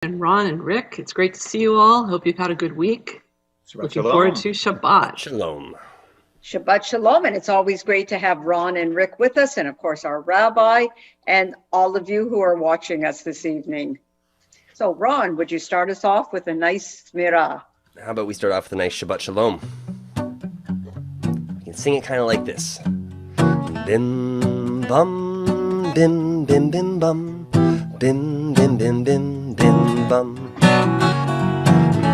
And Ron and Rick, it's great to see you all. Hope you've had a good week. Shabbat Looking shalom. forward to Shabbat. Shalom. Shabbat Shalom, and it's always great to have Ron and Rick with us, and of course our rabbi, and all of you who are watching us this evening. So Ron, would you start us off with a nice smirah? How about we start off with a nice Shabbat Shalom? You can sing it kind of like this. Bim bum, bim bim bim bum, bim bim bim bim bim bum,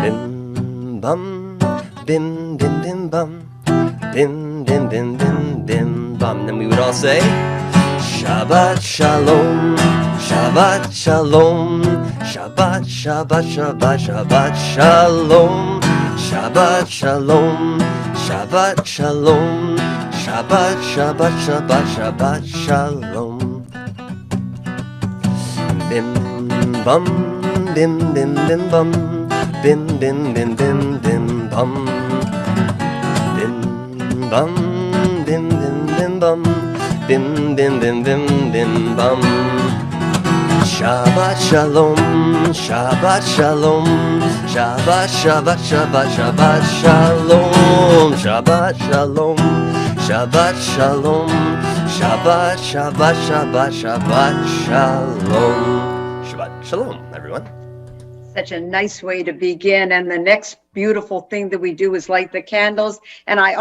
bim bum, bim bim bim bum, bim bim bim bim bim bum. Then we would all say Shabbat Shalom, Shabbat Shalom, Shabbat Shabbat Shabbat Shabbat Shalom, Shabbat Shalom, Shabbat Shalom, Shabbat Shabbat Shabbat Shabbat Shalom. Bim bum, bim bim bim bum, bim bim bim bim bim bum, bim bum, bim bim bim bum, bim bim bim bim bim bum. Shabbat Shalom, Shabbat Shalom, Shabbat Shabbat Shabbat Shabbat Shalom, Shabbat Shalom, Shabbat Shalom, Shabbat Shabbat Shabbat Shabbat Shalom. Shabbat Shalom, everyone. Such a nice way to begin. And the next beautiful thing that we do is light the candles. And I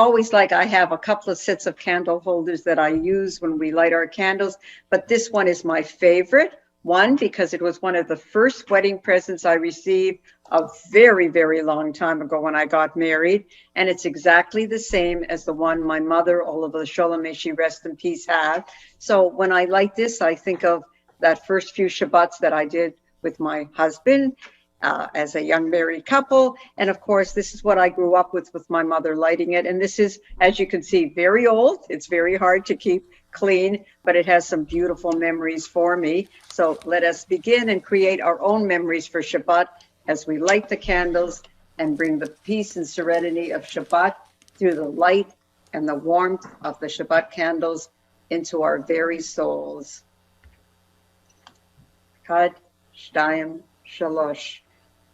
have a couple of sets of candle holders that I use when we light our candles, but this one is my favorite. One, because it was one of the first wedding presents I received a very, very long time ago when I got married. And it's exactly the same as the one my mother, Oliver Sholem, may she rest in peace, had. So when I light this, I think of that first few Shabbats that I did with my husband as a young married couple. And of course, this is what I grew up with my mother lighting it. And this is, as you can see, very old. It's very hard to keep clean, but it has some beautiful memories for me. So let us begin and create our own memories for Shabbat as we light the candles and bring the peace and serenity of Shabbat through the light and the warmth of the Shabbat candles into our very souls. Chad, Shtayim, Shalosh.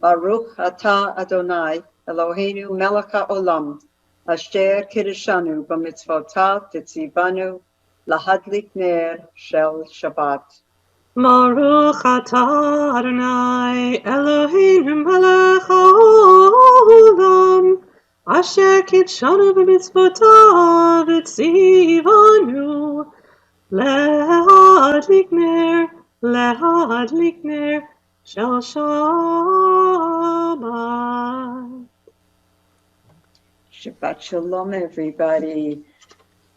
Baruch atah Adonai, Eloheinu melech haolam, asher kiddushanu b'mitzvotav tetzivanu, lahadlik ner shel Shabbat. Baruch atah Adonai Eloheinu melech haolam, asher kidshanu b'mitzvotav v'tzivanu, lehadlik ner shel Shabbat. Shabbat shalom, everybody.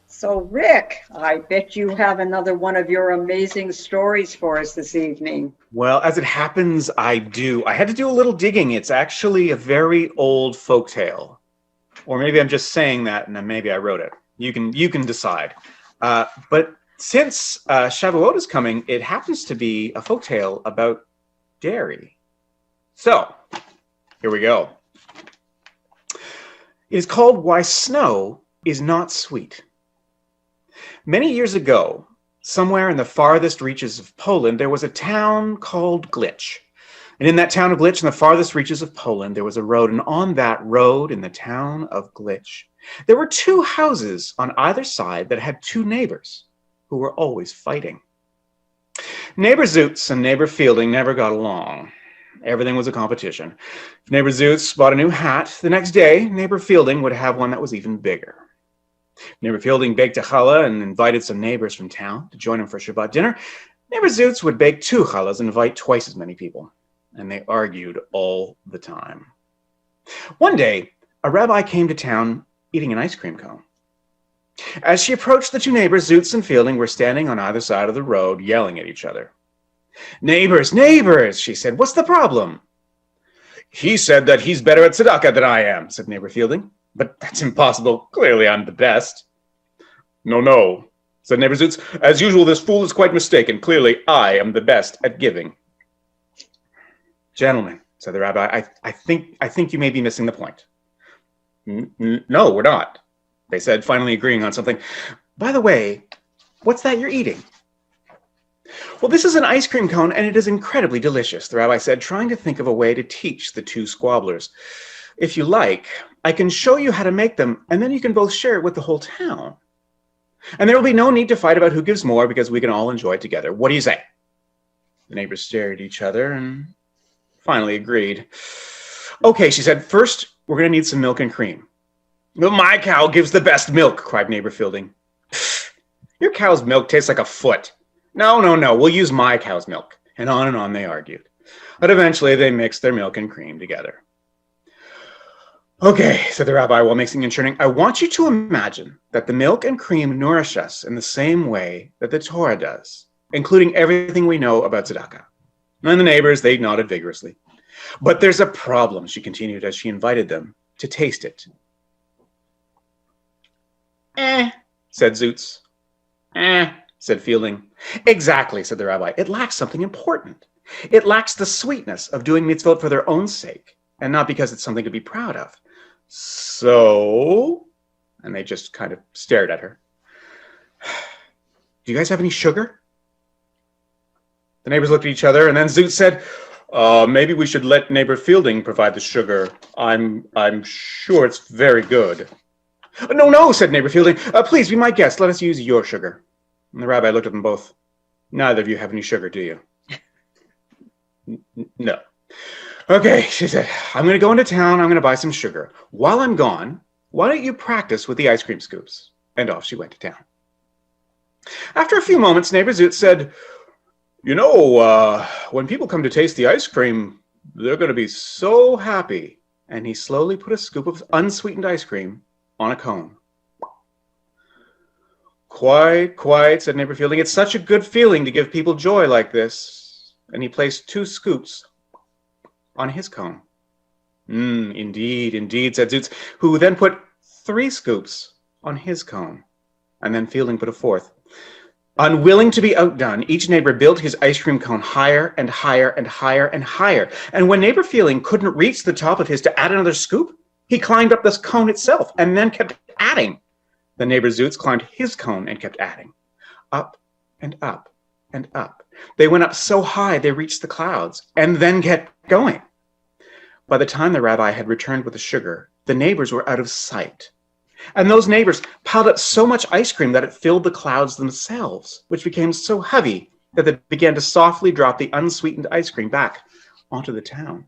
So, Rick, I bet you have another one of your amazing stories for us this evening. Well, as it happens, I do. I had to do a little digging. It's actually a very old folk tale. Or maybe I'm just saying that and then maybe I wrote it. You can decide. But since Shavuot is coming, it happens to be a folk tale about dairy. So, here we go. It is called Why Snow is Not Sweet. Many years ago, somewhere in the farthest reaches of Poland, there was a town called Glitch. And in that town of Glitch, in the farthest reaches of Poland, there was a road. And on that road in the town of Glitch, there were two houses on either side that had two neighbors who were always fighting. Neighbor Zoots and neighbor Fielding never got along. Everything was a competition. If neighbor Zoots bought a new hat, the next day, neighbor Fielding would have one that was even bigger. Neighbor Fielding baked a challah and invited some neighbors from town to join him for Shabbat dinner. Neighbor Zoots would bake two challahs and invite twice as many people. And they argued all the time. One day, a rabbi came to town eating an ice cream cone. As she approached, the two neighbors, Zoots and Fielding, were standing on either side of the road, yelling at each other. "Neighbors, neighbors," she said, "what's the problem?" "He said that he's better at tzedakah than I am," said neighbor Fielding. "But that's impossible. Clearly, I'm the best." No, said neighbor Zoots. "As usual, this fool is quite mistaken. Clearly, I am the best at giving." "Gentlemen," said the rabbi, I think you may be missing the point." No, we're not," they said, finally agreeing on something. "By the way, what's that you're eating?" Well, this is an ice cream cone, and it is incredibly delicious, the rabbi said, trying to think of a way to teach the two squabblers. If you like, I can show you how to make them, and then you can both share it with the whole town. And there will be no need to fight about who gives more, because we can all enjoy it together. What do you say? The neighbors stared at each other and finally agreed. Okay, she said, first, we're going to need some milk and cream. Well, my cow gives the best milk, cried neighbor Fielding. Your cow's milk tastes like a foot. No, we'll use my cow's milk. And on they argued. But eventually they mixed their milk and cream together. Okay, said the rabbi while mixing and churning, I want you to imagine that the milk and cream nourish us in the same way that the Torah does, including everything we know about tzedakah. And the neighbors, they nodded vigorously. But there's a problem, she continued as she invited them to taste it. Said Zutz. Said Fielding. Exactly, said the rabbi. It lacks something important. It lacks the sweetness of doing mitzvot for their own sake, and not because it's something to be proud of. So, and they just kind of stared at her. Do you guys have any sugar? The neighbors looked at each other, and then Zutz said, maybe we should let neighbor Fielding provide the sugar. I'm sure it's very good. No, said neighbor Fielding. Please be my guest. Let us use your sugar. And the rabbi looked at them both. Neither of you have any sugar, do you? No. Okay, she said, I'm going to go into town. I'm going to buy some sugar. While I'm gone, why don't you practice with the ice cream scoops? And off she went to town. After a few moments, neighbor Zutz said, when people come to taste the ice cream, they're going to be so happy. And he slowly put a scoop of unsweetened ice cream on a cone. Quiet, said neighbor Fielding. It's such a good feeling to give people joy like this. And he placed 2 scoops on his cone. Indeed, said Zutz, who then put 3 scoops on his cone. And then Fielding put a 4th. Unwilling to be outdone, each neighbor built his ice cream cone higher and higher and higher and higher. And when neighbor Fielding couldn't reach the top of his to add another scoop, he climbed up this cone itself and then kept adding. The neighbor Zutz climbed his cone and kept adding. Up and up and up. They went up so high they reached the clouds and then kept going. By the time the rabbi had returned with the sugar, the neighbors were out of sight. And those neighbors piled up so much ice cream that it filled the clouds themselves, which became so heavy that they began to softly drop the unsweetened ice cream back onto the town.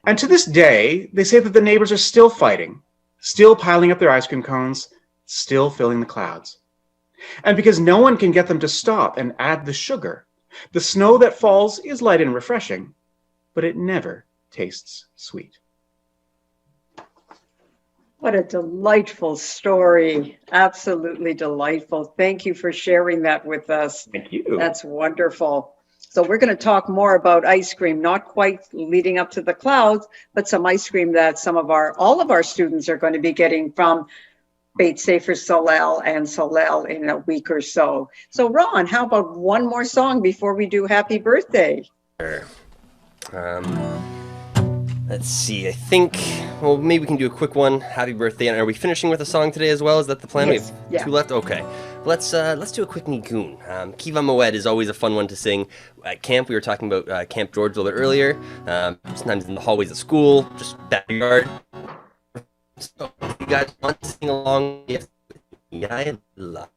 And to this day, they say that the neighbors are still fighting, still piling up their ice cream cones, still filling the clouds. And because no one can get them to stop and add the sugar, the snow that falls is light and refreshing, but it never tastes sweet. What a delightful story. Absolutely delightful. Thank you for sharing that with us. Thank you. That's wonderful. So we're going to talk more about ice cream, not quite leading up to the clouds, but some ice cream that all of our students are going to be getting from Beit Sefer Solel and Solel in a week or so. So Ron, how about one more song before we do happy birthday? Sure. Let's see, I think, well, maybe we can do a quick one. Happy birthday. And are we finishing with a song today as well? Is that the plan? Yes. We have 2 left? Okay. Let's do a quick nigun. Kiva Moed is always a fun one to sing. At camp, we were talking about Camp George a little bit earlier. Sometimes in the hallways of school, just backyard. So if you guys want to sing along, yes. Yaila.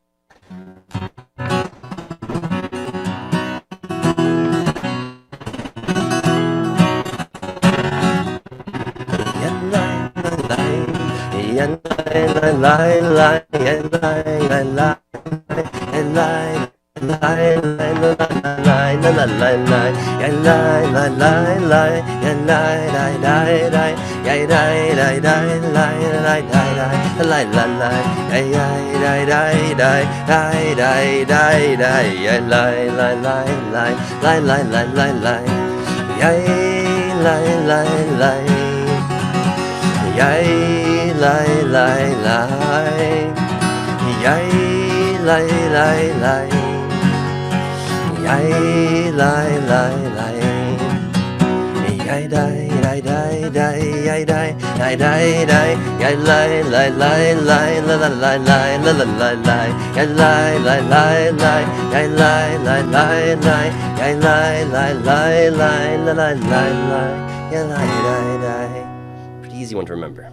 die die die die die die die die die lie lie lie lie la la la lie la la la lie die lie lie lie lie die lie lie lie lie die lie lie lie lie la la la lie die lie die. Pretty easy one to remember.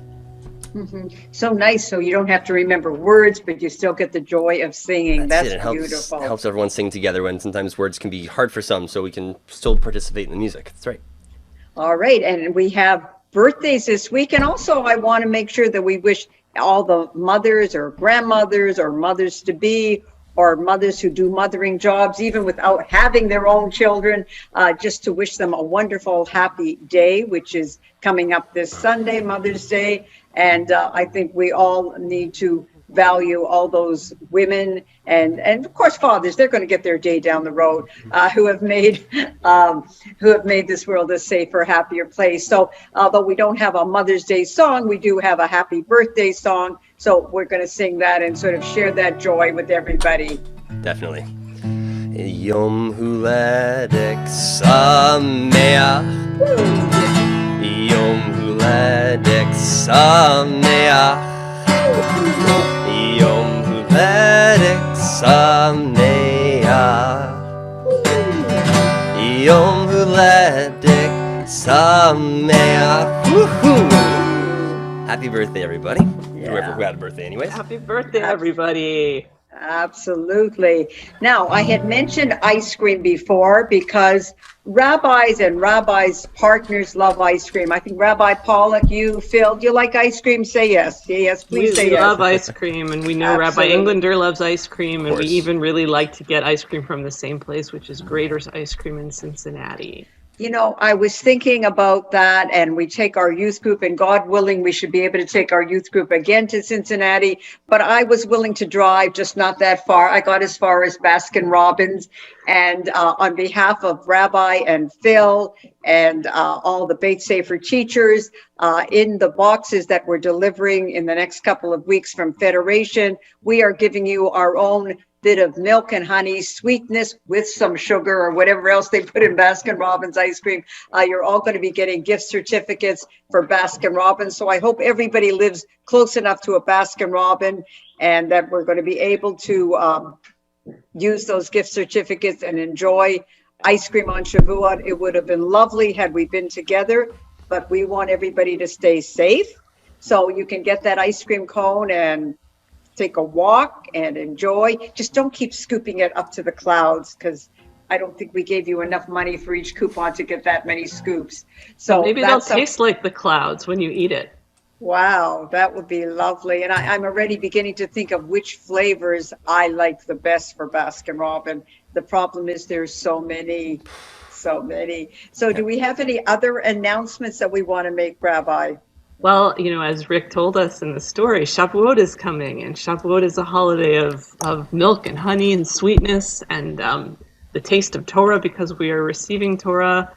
So nice. So you don't have to remember words, but you still get the joy of singing. That's it. It beautiful. helps everyone sing together when sometimes words can be hard for some, so we can still participate in the music. That's right. All right. And we have birthdays this week. And also, I want to make sure that we wish all the mothers or grandmothers or mothers to be or mothers who do mothering jobs, even without having their own children, just to wish them a wonderful, happy day, which is coming up this Sunday, Mother's Day. And I think we all need to value all those women and of course fathers. They're going to get their day down the road, who have made this world a safer, happier place. So although we don't have a Mother's Day song, we do have a happy birthday song. So we're going to sing that and sort of share that joy with everybody. Definitely. Yom Huledek Sameach. Yom Huledek Sameach. Yom Huledek Sameach. Yom Huledek Sameach. Woohoo! Happy birthday, everybody. Whoever who had a birthday anyways. Happy birthday, everybody. Absolutely. Now, I had mentioned ice cream before because rabbis and rabbis' partners love ice cream. I think Rabbi Pollock, you, Phil, do you like ice cream? Say yes. Yes, please say yes. We love ice cream, and we know Absolutely. Rabbi Englander loves ice cream, and we even really like to get ice cream from the same place, which is Grader's Ice Cream in Cincinnati. You know, I was thinking about that, and we take our youth group, and God willing, we should be able to take our youth group again to Cincinnati. But I was willing to drive, just not that far. I got as far as Baskin Robbins. And on behalf of Rabbi and Phil and all the Beit Sefer teachers, in the boxes that we're delivering in the next couple of weeks from Federation, we are giving you our own bit of milk and honey, sweetness with some sugar or whatever else they put in Baskin Robbins ice cream. You're all going to be getting gift certificates for Baskin Robbins. So I hope everybody lives close enough to a Baskin Robbins and that we're going to be able to use those gift certificates and enjoy ice cream on Shavuot. It would have been lovely had we been together, but we want everybody to stay safe. So you can get that ice cream cone and take a walk and enjoy. Just don't keep scooping it up to the clouds, because I don't think we gave you enough money for each coupon to get that many scoops. So maybe they'll taste like the clouds when you eat it. Wow, that would be lovely. And I'm already beginning to think of which flavors I like the best for Baskin Robbins. The problem is there's so many. So do we have any other announcements that we want to make, Rabbi? Well, you know, as Rick told us in the story, Shavuot is coming, and Shavuot is a holiday of milk and honey and sweetness and the taste of Torah, because we are receiving Torah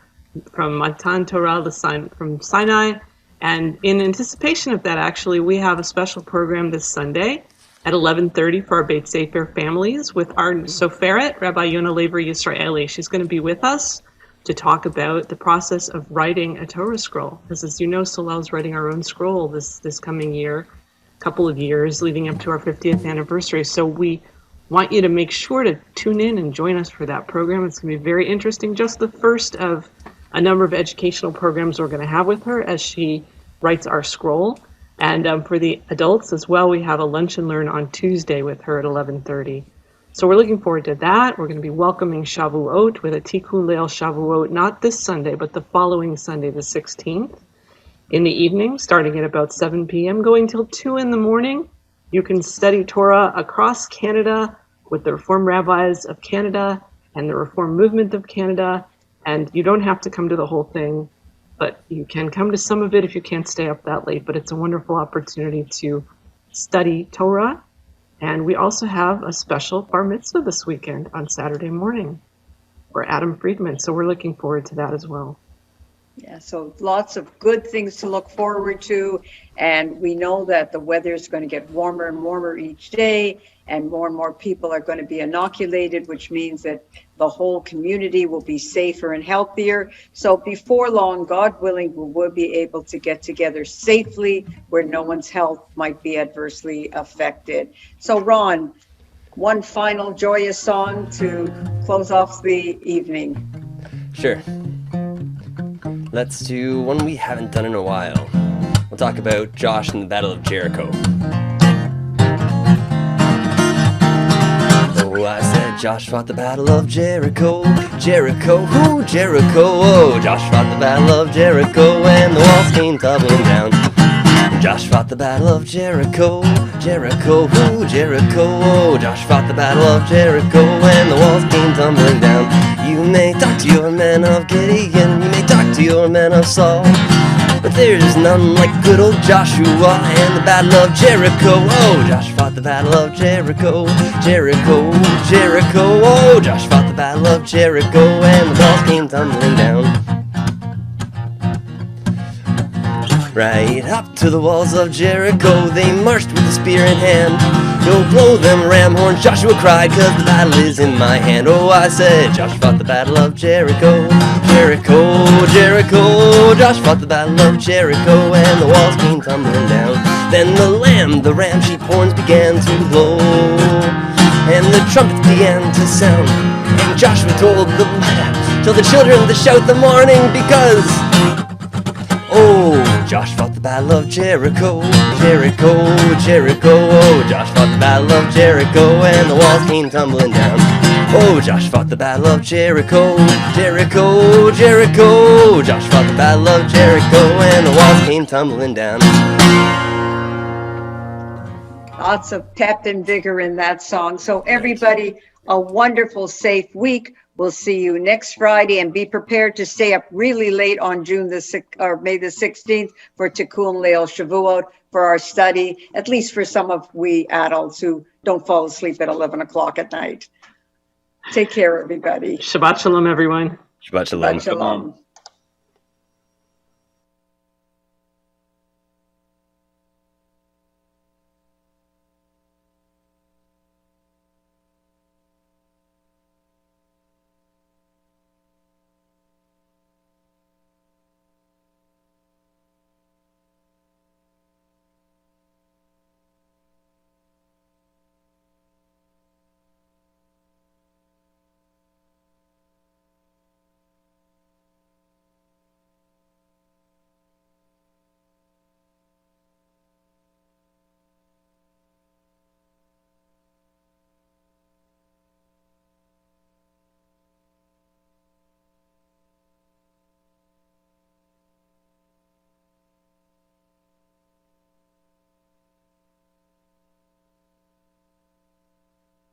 from Matan Torah, the sign from Sinai. And in anticipation of that, actually, we have a special program this Sunday at 11:30 for our Beit Sefer families with our Soferet, Rabbi Yona Lever Yisraeli. She's going to be with us to talk about the process of writing a Torah scroll. Because as you know, Solel's writing our own scroll this coming year, couple of years leading up to our 50th anniversary. So we want you to make sure to tune in and join us for that program. It's going to be very interesting. Just the first of a number of educational programs we're going to have with her as she writes our scroll. And for the adults as well, we have a lunch and learn on Tuesday with her at 11:30. So we're looking forward to that. We're going to be welcoming Shavuot with a Tikkun Leil Shavuot, not this Sunday, but the following Sunday, the 16th, in the evening, starting at about 7 p.m., going till 2 in the morning. You can study Torah across Canada with the Reform Rabbis of Canada and the Reform Movement of Canada. And you don't have to come to the whole thing, but you can come to some of it if you can't stay up that late. But it's a wonderful opportunity to study Torah. And we also have a special bar mitzvah this weekend on Saturday morning for Adam Friedman. So we're looking forward to that as well. Yeah, so lots of good things to look forward to. And we know that the weather is going to get warmer and warmer each day, and more people are going to be inoculated, which means that the whole community will be safer and healthier. So before long, God willing, we will be able to get together safely where no one's health might be adversely affected. So Ron, one final joyous song to close off the evening. Sure. Let's do one we haven't done in a while. We'll talk about Josh and the Battle of Jericho. Oh, I said Josh fought the Battle of Jericho. Jericho, who? Jericho, oh. Josh fought the Battle of Jericho and the walls came tumbling down. Josh fought the Battle of Jericho. Jericho, who? Jericho, oh. Josh fought the Battle of Jericho and the walls came tumbling down. You may talk to your men of Gideon, you may talk to your men of Saul, but there's none like good old Joshua and the Battle of Jericho. Oh, Josh fought the Battle of Jericho. Jericho, Jericho, oh. Josh fought the Battle of Jericho and the walls came tumbling down. Right up to the walls of Jericho they marched with a spear in hand. Go blow them ram horns, Joshua cried, cause the battle is in my hand. Oh, I said, Josh fought the Battle of Jericho. Jericho, Jericho, Josh fought the Battle of Jericho and the walls came tumbling down. Then the ram sheep horns began to blow and the trumpets began to sound. And Joshua told the children to shout the morning because oh, Josh fought the Battle of Jericho. Jericho, Jericho, oh. Josh fought the Battle of Jericho and the walls came tumbling down. Oh, Josh fought the Battle of Jericho. Jericho, Jericho, Josh fought the Battle of Jericho and the walls came tumbling down. Lots of pep and vigor in that song. So everybody, a wonderful, safe week. We'll see you next Friday, and be prepared to stay up really late on May the 16th for Tikkun Leil Shavuot for our study, at least for some of we adults who don't fall asleep at 11 o'clock at night. Take care, everybody. Shabbat shalom, everyone. Shabbat shalom. Shabbat shalom.